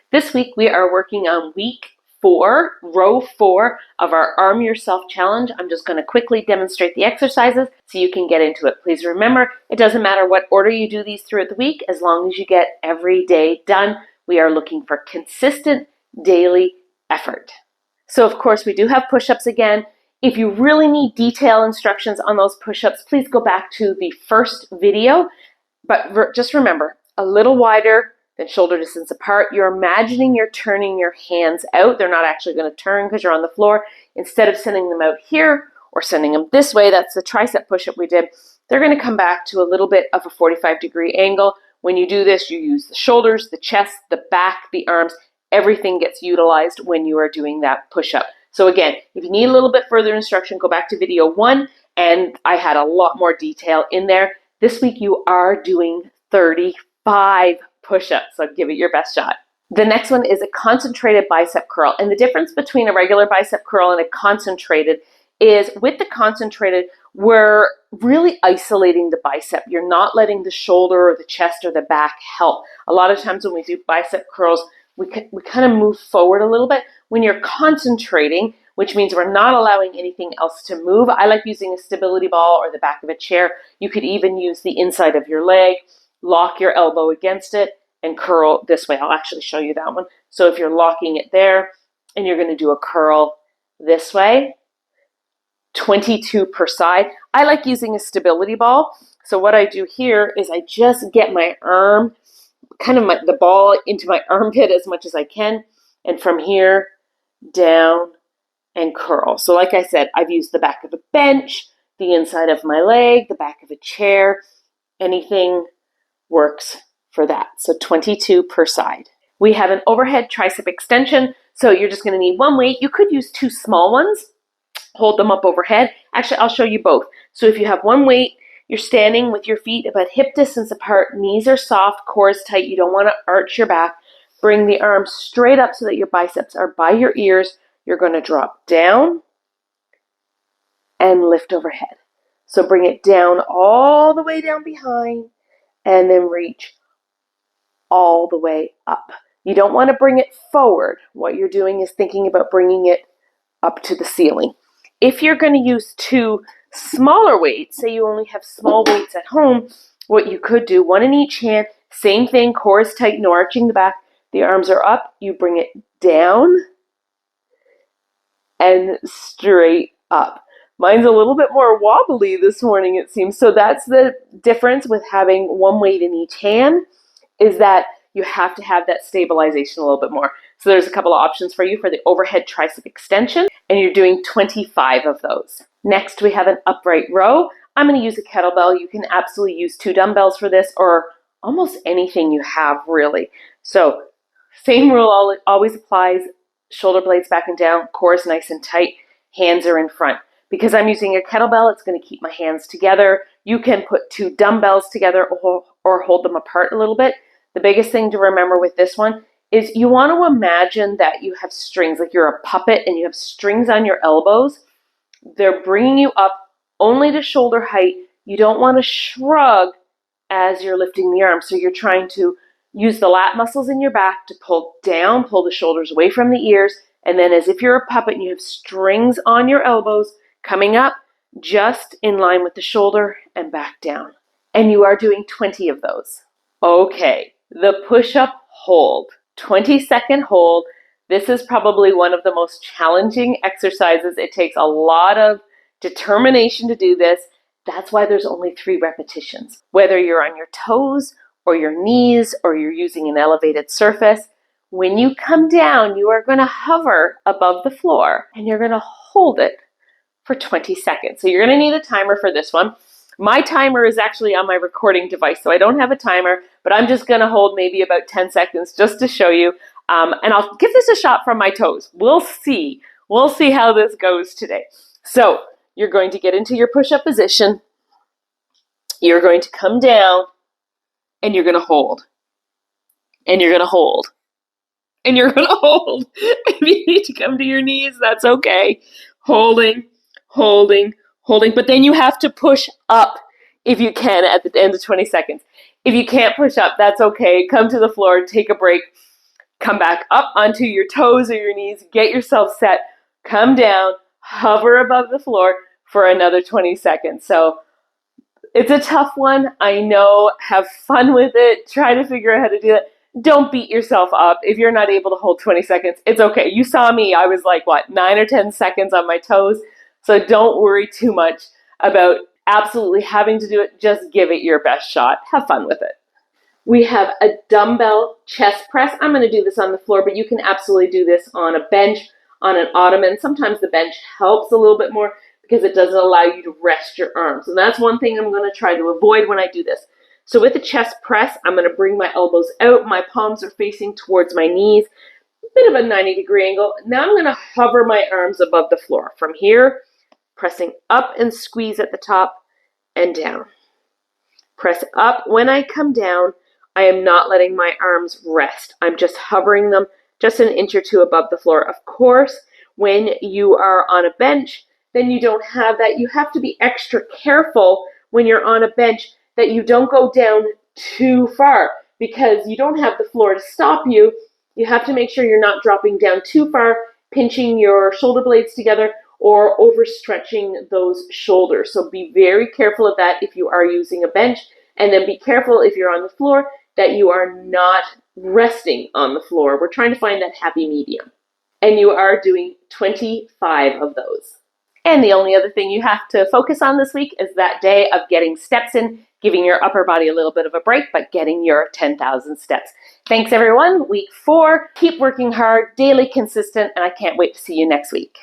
This week we are working on week 4, row 4 of our Arm Yourself Challenge. I'm just going to quickly demonstrate the exercises so you can get into it. Please remember, it doesn't matter what order you do these throughout the week, as long as you get every day done. We are looking for consistent daily effort. So of course we do have push-ups again. If you really need detailed instructions on those push-ups, please go back to the first video. But just remember, a little wider than shoulder distance apart. You're imagining you're turning your hands out. They're not actually going to turn because you're on the floor. Instead of sending them out here or sending them this way, that's the tricep push-up we did, they're going to come back to a little bit of a 45-degree angle. When you do this, you use the shoulders, the chest, the back, the arms. Everything gets utilized when you are doing that push-up. So again, if you need a little bit further instruction, go back to video 1, and I had a lot more detail in there. This week you are doing 35 push-ups, so give it your best shot. The next one is a concentrated bicep curl, and the difference between a regular bicep curl and a concentrated is with the concentrated, we're really isolating the bicep. You're not letting the shoulder or the chest or the back help. A lot of times when we do bicep curls, we kind of move forward a little bit. When you're concentrating, which means we're not allowing anything else to move, I like using a stability ball or the back of a chair. You could even use the inside of your leg, lock your elbow against it, and curl this way. I'll actually show you that one. So if you're locking it there, and you're going to do a curl this way, 22 per side. I like using a stability ball. So what I do here is I just get my arm, the ball into my armpit as much as I can, and from here down and curl. So like I said, I've used the back of a bench, the inside of my leg, the back of a chair. Anything works for that. So 22 per side. We have an overhead tricep extension. So you're just going to need one weight. You could use 2 small ones. Hold them up overhead. Actually, I'll show you both. So if you have one weight, you're standing with your feet about hip distance apart. Knees are soft, core is tight. You don't want to arch your back. Bring the arms straight up so that your biceps are by your ears. You're going to drop down and lift overhead. So bring it down all the way down behind and then reach all the way up. You don't want to bring it forward. What you're doing is thinking about bringing it up to the ceiling. If you're going to use 2 smaller weights, say you only have small weights at home, what you could do, one in each hand, same thing, core is tight, no arching the back, the arms are up, you bring it down and straight up. Mine's a little bit more wobbly this morning, it seems. So that's the difference with having one weight in each hand, is that you have to have that stabilization a little bit more. So there's a couple of options for you for the overhead tricep extension, and you're doing 25 of those. Next, we have an upright row. I'm going to use a kettlebell. You can absolutely use 2 dumbbells for this, or almost anything you have, really. So same rule always applies. Shoulder blades back and down, core is nice and tight, hands are in front. Because I'm using a kettlebell, it's going to keep my hands together. You can put 2 dumbbells together or hold them apart a little bit. The biggest thing to remember with this one is you want to imagine that you have strings, like you're a puppet and you have strings on your elbows. They're bringing you up only to shoulder height. You don't want to shrug as you're lifting the arms. So you're trying to use the lat muscles in your back to pull down, pull the shoulders away from the ears. And then as if you're a puppet and you have strings on your elbows coming up just in line with the shoulder and back down. And you are doing 20 of those. Okay, the push-up hold. 20-second hold. This is probably one of the most challenging exercises. It takes a lot of determination to do this. That's why there's only 3 repetitions. Whether you're on your toes or your knees or you're using an elevated surface, when you come down, you are going to hover above the floor and you're going to hold it for 20 seconds. So you're going to need a timer for this one. My timer is actually on my recording device, so I don't have a timer, but I'm just going to hold maybe about 10 seconds just to show you. And I'll give this a shot from my toes. We'll see. We'll see how this goes today. So you're going to get into your push-up position. You're going to come down, and you're going to hold. And you're going to hold. And you're going to hold. If you need to come to your knees, that's okay. Holding, holding, holding. But then you have to push up if you can at the end of 20 seconds. If you can't push up, that's okay. Come to the floor, take a break. come back up onto your toes or your knees, get yourself set, come down, hover above the floor for another 20 seconds. So it's a tough one. I know. Have fun with it. Try to figure out how to do it. Don't beat yourself up if you're not able to hold 20 seconds. It's okay. You saw me. I was like, 9 or 10 seconds on my toes. So don't worry too much about absolutely having to do it. Just give it your best shot. Have fun with it. We have a dumbbell chest press. I'm going to do this on the floor, but you can absolutely do this on a bench, on an ottoman. Sometimes the bench helps a little bit more because it doesn't allow you to rest your arms. And that's one thing I'm going to try to avoid when I do this. So with the chest press, I'm going to bring my elbows out. My palms are facing towards my knees. A bit of a 90-degree angle. Now I'm going to hover my arms above the floor. From here, pressing up and squeeze at the top and down. Press up. When I come down, I am not letting my arms rest. I'm just hovering them just an inch or two above the floor. Of course, when you are on a bench, then you don't have that. You have to be extra careful when you're on a bench that you don't go down too far because you don't have the floor to stop you. You have to make sure you're not dropping down too far, pinching your shoulder blades together or overstretching those shoulders. So be very careful of that if you are using a bench, and then be careful if you're on the floor that you are not resting on the floor. We're trying to find that happy medium. And you are doing 25 of those. And the only other thing you have to focus on this week is that day of getting steps in, giving your upper body a little bit of a break, but getting your 10,000 steps. Thanks everyone. Week 4, keep working hard, daily consistent, and I can't wait to see you next week.